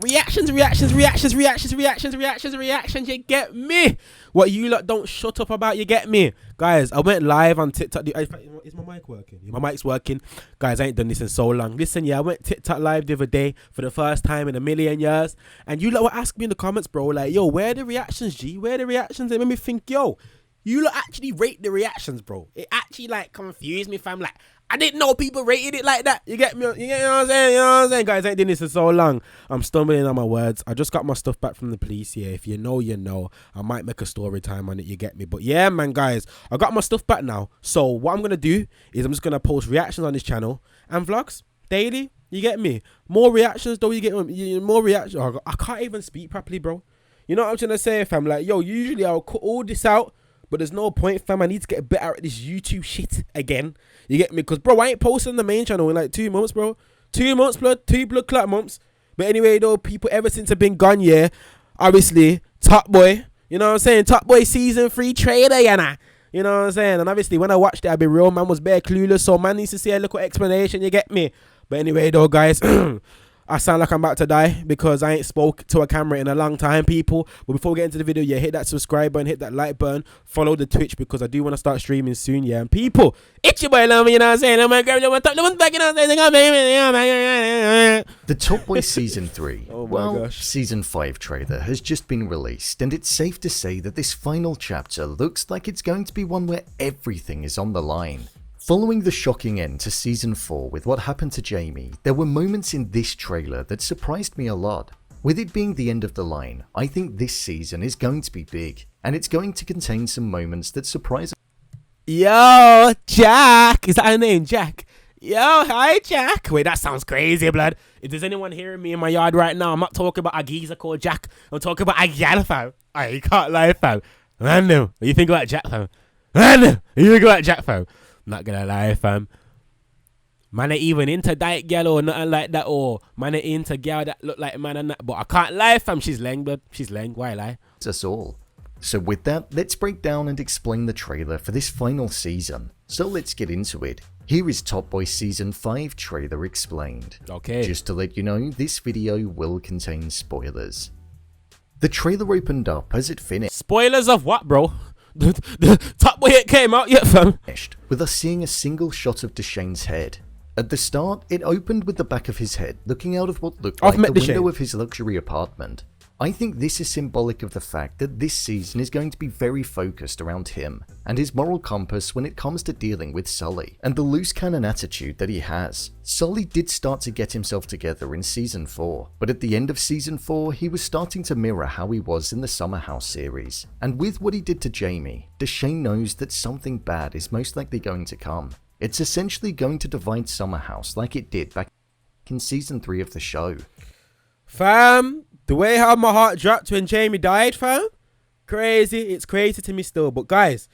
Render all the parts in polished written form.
Reactions, you get me? What you lot don't shut up about, you get me? Guys, I went live on TikTok. Is my mic working? Yeah, my mic's working. Guys, I ain't done this in so long. Listen, yeah, I went TikTok live the other day for the first time in a million years. And you lot were asking me in the comments, bro, like, yo, where are the reactions, G? Where are the reactions? It made me think, yo, you lot actually rate the reactions, bro. It actually, like, confused me, fam. Like, I didn't know people rated it like that. You get me? You know what I'm saying? You know what I'm saying? Guys, I ain't doing this in so long. I'm stumbling on my words. I just got my stuff back from the police here. If you know, you know. I might make a story time on it. You get me? But yeah, man, guys, I got my stuff back now. So what I'm going to do is I'm just going to post reactions on this channel and vlogs daily. You get me? More reactions, though. You get me? More reactions. Oh, I can't even speak properly, bro. You know what I'm trying to say, fam? Like, yo, usually I'll cut all this out. But there's no point, fam. I need to get a bit out of this YouTube shit again. You get me? Because, bro, I ain't posting on the main channel in like 2 months, bro. 2 months, blood. 2 blood clot months. But anyway, though, people, ever since I've been gone, yeah, obviously, Top Boy, you know what I'm saying? Top Boy season 3 trailer, you know? You know what I'm saying? And obviously, when I watched it, I've been real, man was bare clueless. So, man needs to see a little explanation, you get me? But anyway, though, guys, I sound like I'm about to die because I ain't spoke to a camera in a long time, people. But before we get into the video, yeah, hit that subscribe button, hit that like button, follow the Twitch because I do want to start streaming soon, yeah. And people, it's your boy LilMan, you know what I'm saying? The Top Boy Season 3, oh my gosh. Season 5 trailer has just been released, and it's safe to say that this final chapter looks like it's going to be one where everything is on the line. Following the shocking end to Season 4 with what happened to Jamie, there were moments in this trailer that surprised me a lot. With it being the end of the line, I think this season is going to be big, and it's going to contain some moments that surprise. Yo, Jack! Is that her name, Jack? Yo, hi, Jack! Wait, that sounds crazy, blood. If there's anyone hearing me in my yard right now, I'm not talking about a geezer called Jack. I'm talking about a gal, fam. I can't lie, fam. Random. What do you think about Jack, fam? Random. What do you think about Jack, fam? Not gonna lie, fam. Man ain't even into diet gal or nothing like that, or man ain't into gal that look like man and that. But I can't lie, fam. She's leng, blood. She's leng. Why lie? Us all. So with that, let's break down and explain the trailer for this final season. So let's get into it. Here is Top Boy Season 5 trailer explained. Okay. Just to let you know, this video will contain spoilers. The trailer opened up as it finished. Spoilers of what, bro? The Top Boy it came out yet, fam? With us seeing a single shot of Dushane's head. At the start, it opened with the back of his head looking out of what looked like the window of his luxury apartment. I think this is symbolic of the fact that this season is going to be very focused around him and his moral compass when it comes to dealing with Sully and the loose cannon attitude that he has. Sully did start to get himself together in Season 4, but at the end of Season 4 he was starting to mirror how he was in the Summer House series. And with what he did to Jamie, Dushane knows that something bad is most likely going to come. It's essentially going to divide Summer House like it did back in Season 3 of the show. Fam, the way how my heart dropped when Jamie died, fam, crazy. It's crazy to me still. But guys,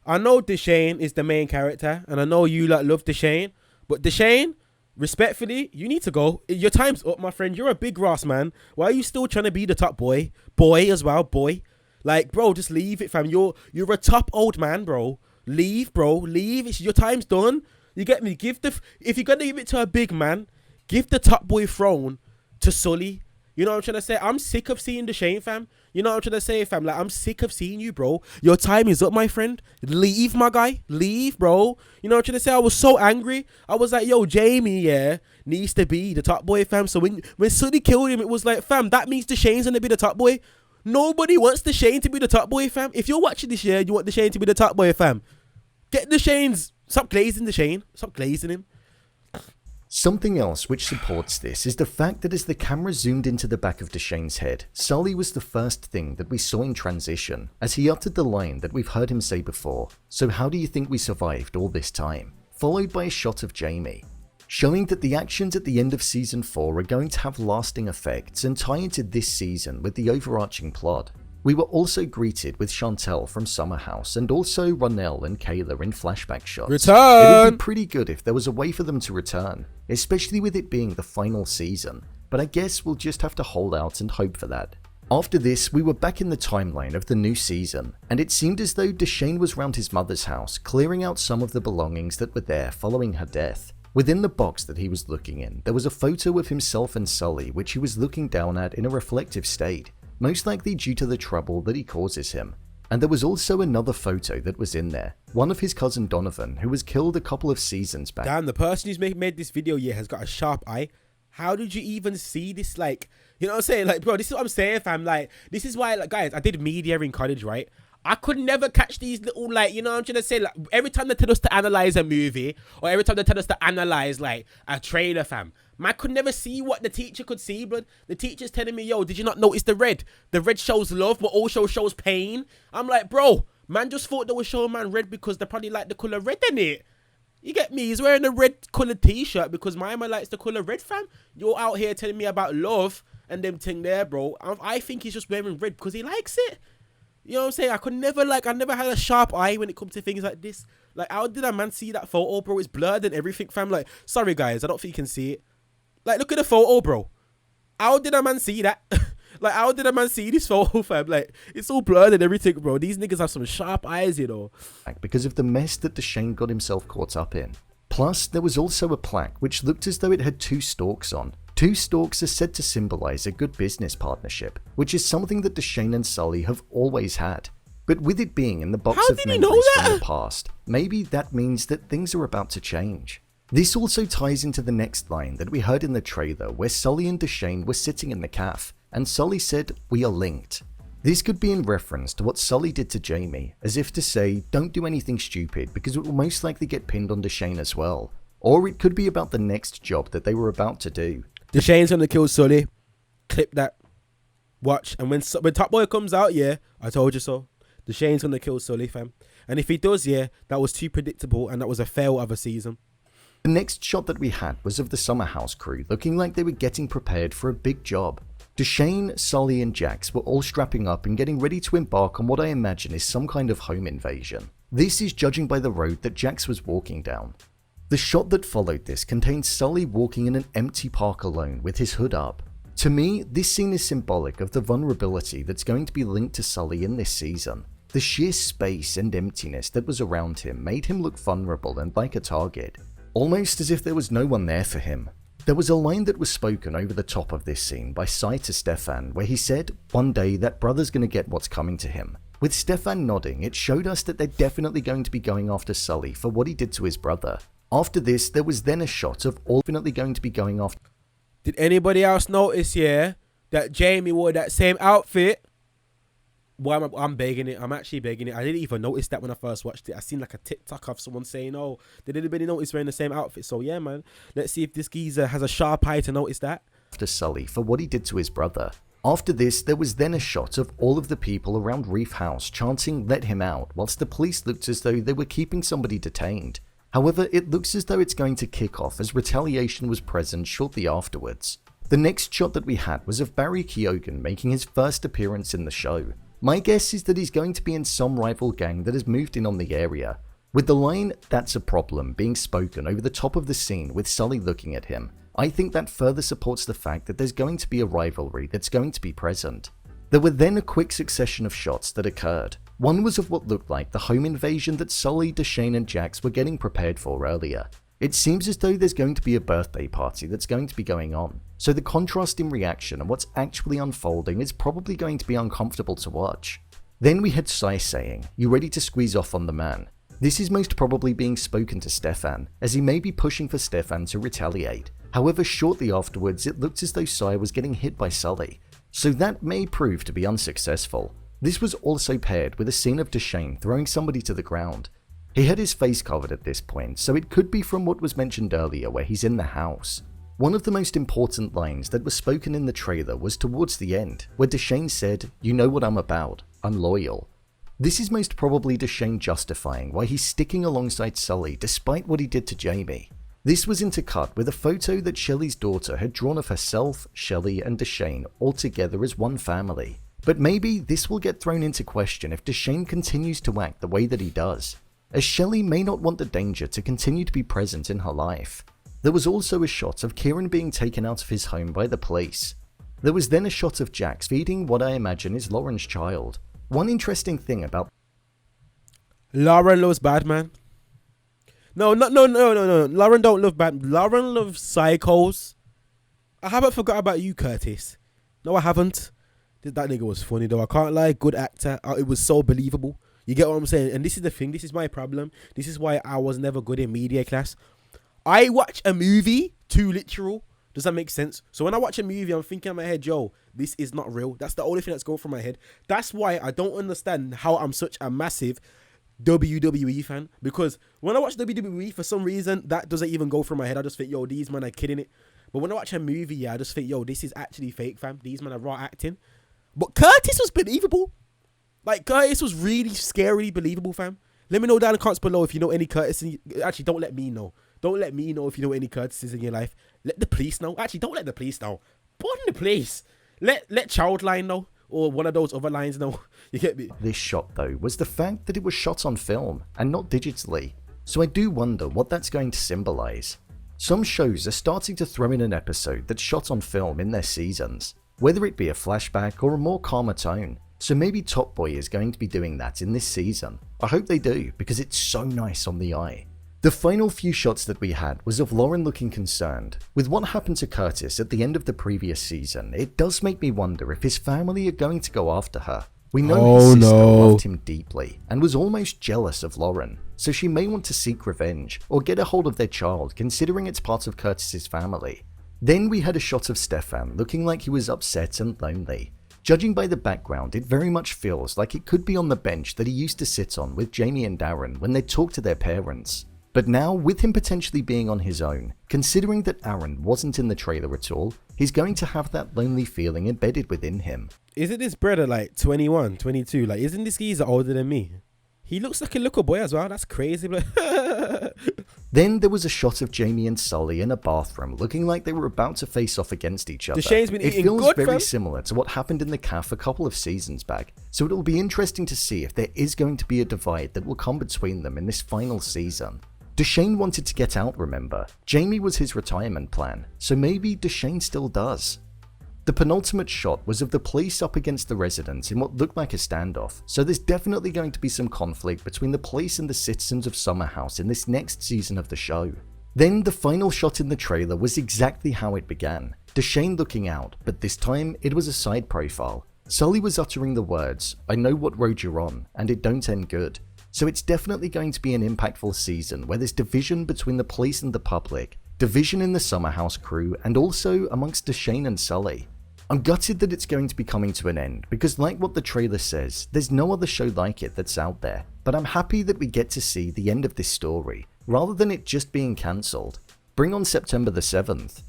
I know Dushane is the main character, and I know you lot love Dushane. But Dushane, respectfully, you need to go. Your time's up, my friend. You're a big Ross, man. Why are you still trying to be the top boy? Boy as well, boy. Like, bro, just leave it, fam. You're a top old man, bro. Leave, bro. Leave. It's your time's done. You get me? If you're gonna give it to a big man, give the top boy throne to Sully. You know what I'm trying to say? I'm sick of seeing Dushane, fam. You know what I'm trying to say, fam? Like, I'm sick of seeing you, bro. Your time is up, my friend. Leave, my guy. Leave, bro. You know what I'm trying to say? I was so angry. I was like, yo, Jamie, yeah, needs to be the top boy, fam. So when Sully killed him, it was like, fam, that means Dushane's gonna be the top boy. Nobody wants Dushane to be the top boy, fam. If you're watching this year, you want Dushane to be the top boy, fam. Get Dushane's. Stop glazing Dushane. Stop glazing him. Something else which supports this is the fact that as the camera zoomed into the back of Dushane's head, Sully was the first thing that we saw in transition, as he uttered the line that we've heard him say before, "So how do you think we survived all this time?" Followed by a shot of Jamie, showing that the actions at the end of Season 4 are going to have lasting effects and tie into this season with the overarching plot. We were also greeted with Chantel from Summer House and also Ronell and Kayla in flashback shots. Return! It'd be pretty good if there was a way for them to return, especially with it being the final season, but I guess we'll just have to hold out and hope for that. After this, we were back in the timeline of the new season, and it seemed as though Dushane was round his mother's house, clearing out some of the belongings that were there following her death. Within the box that he was looking in, there was a photo of himself and Sully which he was looking down at in a reflective state, most likely due to the trouble that he causes him. And there was also another photo that was in there, one of his cousin Donovan, who was killed a couple of seasons back. Damn, the person who's made this video here has got a sharp eye. How did you even see this? Like, you know what I'm saying? Like, bro, this is what I'm saying, fam. Like, this is why, like, guys, I did media in college, right? I could never catch these little, like, you know what I'm trying to say? Like, every time they tell us to analyze a movie, or every time they tell us to analyze, like, a trailer, fam, man could never see what the teacher could see, but the teacher's telling me, yo, did you not notice the red? The red shows love, but also shows pain. I'm like, bro, man just thought they were showing man red because they probably like the colour red in it. You get me? He's wearing a red coloured t-shirt because my man likes the colour red, fam. You're out here telling me about love and them thing there, bro. I think he's just wearing red because he likes it. You know what I'm saying? I never had a sharp eye when it comes to things like this. Like, how did a man see that photo, bro? It's blurred and everything, fam. Like, sorry, guys, I don't think you can see it. Like, look at the photo, bro. How did a man see that? Like, how did a man see this photo, fam? Like, it's all blurred and everything, bro. These niggas have some sharp eyes, you know. Because of the mess that Dushane got himself caught up in. Plus, there was also a plaque which looked as though it had 2 storks on. 2 storks are said to symbolize a good business partnership, which is something that Dushane and Sully have always had. But with it being in the box of memories from the past, maybe that means that things are about to change. This also ties into the next line that we heard in the trailer where Sully and Dushane were sitting in the cafe, and Sully said, "We are linked." This could be in reference to what Sully did to Jamie, as if to say, don't do anything stupid because it will most likely get pinned on Dushane as well. Or it could be about the next job that they were about to do. Dushane's gonna kill Sully. Clip that. Watch. And when Top Boy comes out, yeah, I told you so. Dushane's gonna kill Sully, fam. And if he does, yeah, that was too predictable and that was a fail of a season. The next shot that we had was of the summer house crew looking like they were getting prepared for a big job. Dushane, Sully and Jax were all strapping up and getting ready to embark on what I imagine is some kind of home invasion. This is judging by the road that Jax was walking down. The shot that followed this contains Sully walking in an empty park alone with his hood up. To me, this scene is symbolic of the vulnerability that's going to be linked to Sully in this season. The sheer space and emptiness that was around him made him look vulnerable and like a target, almost as if there was no one there for him. There was a line that was spoken over the top of this scene by Sai to Stefan where he said, "One day that brother's gonna get what's coming to him." With Stefan nodding, it showed us that they're definitely going to be going after Sully for what he did to his brother. After this, there was then a shot of all definitely going to be going after. Did anybody else notice, yeah, that Jamie wore that same outfit? Well, I'm begging it. I'm actually begging it. I didn't even notice that when I first watched it. I seen like a TikTok of someone saying, "Oh, did anybody notice wearing the same outfit?" So yeah, man. Let's see if this geezer has a sharp eye to notice that. After Sully for what he did to his brother. After this, there was then a shot of all of the people around Reef House chanting "Let him out," whilst the police looked as though they were keeping somebody detained. However, it looks as though it's going to kick off as retaliation was present shortly afterwards. The next shot that we had was of Barry Keoghan making his first appearance in the show. My guess is that he's going to be in some rival gang that has moved in on the area, with the line "That's a problem" being spoken over the top of the scene with Sully looking at him. I think that further supports the fact that there's going to be a rivalry that's going to be present. There were then a quick succession of shots that occurred. One was of what looked like the home invasion that Sully, Dushane and Jax were getting prepared for earlier. It seems as though there's going to be a birthday party that's going to be going on, so the contrast in reaction and what's actually unfolding is probably going to be uncomfortable to watch. Then we had Sai saying, "You ready to squeeze off on the man?" This is most probably being spoken to Stefan, as he may be pushing for Stefan to retaliate. However, shortly afterwards it looked as though Sai was getting hit by Sully, so that may prove to be unsuccessful. This was also paired with a scene of Dushane throwing somebody to the ground. He had his face covered at this point, so it could be from what was mentioned earlier where he's in the house. One of the most important lines that was spoken in the trailer was towards the end, where Dushane said, "You know what I'm about, I'm loyal." This is most probably Dushane justifying why he's sticking alongside Sully despite what he did to Jamie. This was intercut with a photo that Shelley's daughter had drawn of herself, Shelley and Dushane all together as one family. But maybe this will get thrown into question if Dushane continues to act the way that he does, as Shelley may not want the danger to continue to be present in her life. There was also a shot of Kieran being taken out of his home by the police. There was then a shot of Jax feeding what I imagine is Lauren's child. One interesting thing about Lauren loves bad, man. No. Lauren don't love bad. Lauren loves psychos. I haven't forgot about you, Curtis. No, I haven't. That nigga was funny though. I can't lie. Good actor. It was so believable. You get what I'm saying? And this is the thing. This is my problem. This is why I was never good in media class. I watch a movie too literal. Does that make sense? So when I watch a movie, I'm thinking in my head, yo, this is not real. That's the only thing that's going through my head. That's why I don't understand how I'm such a massive WWE fan. Because when I watch WWE, for some reason, that doesn't even go through my head. I just think, yo, these men are kidding it. But when I watch a movie, yeah, I just think, yo, this is actually fake, fam. These men are raw acting. But Curtis was believable. Like, Curtis was really scary believable, fam. Let me know down in the comments below if you know any Curtis. Actually, don't let me know. Don't let me know if you know any Curtises in your life. Let the police know. Actually, don't let the police know. Put in the police. Let Childline know. Or one of those other lines know. You get me? This shot, though, was the fact that it was shot on film and not digitally. So I do wonder what that's going to symbolise. Some shows are starting to throw in an episode that's shot on film in their seasons, whether it be a flashback or a more calmer tone. So maybe Top Boy is going to be doing that in this season. I hope they do, because it's so nice on the eye. The final few shots that we had was of Lauren looking concerned. With what happened to Curtis at the end of the previous season, it does make me wonder if his family are going to go after her. We know his sister loved him deeply and was almost jealous of Lauren, so she may want to seek revenge or get a hold of their child, considering it's part of Curtis's family. Then we had a shot of Stefan looking like he was upset and lonely. Judging by the background, it very much feels like it could be on the bench that he used to sit on with Jamie and Aaron when they talked to their parents. But now, with him potentially being on his own, considering that Aaron wasn't in the trailer at all, he's going to have that lonely feeling embedded within him. Isn't this brother like 21, 22? Like, isn't this geezer older than me? He looks like a little boy as well. That's crazy. Then there was a shot of Jamie and Sully in a bathroom looking like they were about to face off against each other. Dushane's been eating good, good, very fam. similar to what happened in the calf a couple of seasons back, so it'll be interesting to see if there is going to be a divide that will come between them in this final season. Dushane wanted to get out, remember? Jamie was his retirement plan, so maybe Dushane still does. The penultimate shot was of the police up against the residents in what looked like a standoff, so there's definitely going to be some conflict between the police and the citizens of Summer House in this next season of the show. Then the final shot in the trailer was exactly how it began, Dushane looking out, but this time it was a side profile. Sully was uttering the words, "I know what road you're on, and it don't end good." So it's definitely going to be an impactful season where there's division between the police and the public, division in the Summer House crew, and also amongst Dushane and Sully. I'm gutted that it's going to be coming to an end, because like what the trailer says, there's no other show like it that's out there, but I'm happy that we get to see the end of this story, rather than it just being cancelled. Bring on September the 7th.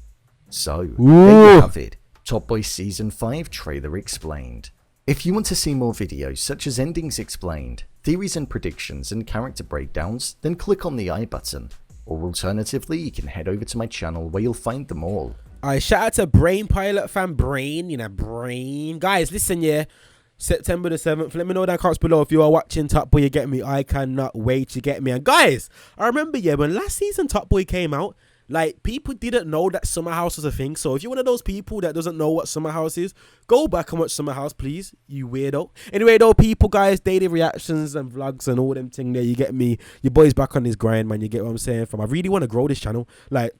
So, there you have it, Top Boy Season 5 trailer explained. If you want to see more videos such as endings explained, theories and predictions and character breakdowns, then click on the I button, or alternatively you can head over to my channel where you'll find them all. Alright, shout out to Brain Pilot fan, Brain. Guys, listen, yeah, September the 7th, let me know down in the comments below if you are watching Top Boy, you get me. I cannot wait to get me. And guys, I remember, yeah, when last season Top Boy came out, like, people didn't know that Summer House was a thing. So if you're one of those people that doesn't know what Summer House is, go back and watch Summer House, please, you weirdo. Anyway, though, people, guys, daily reactions and vlogs and all them thing there, you get me. Your boy's back on his grind, man. You get what I'm saying, fam. I really want to grow this channel. Like,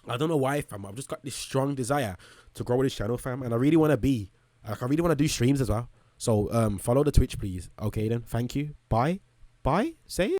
I don't know why, fam. I've just got this strong desire to grow this channel, fam. And I really want to be, like, I really want to do streams as well. So follow the Twitch, please. Okay, then. Thank you. Bye. Say it.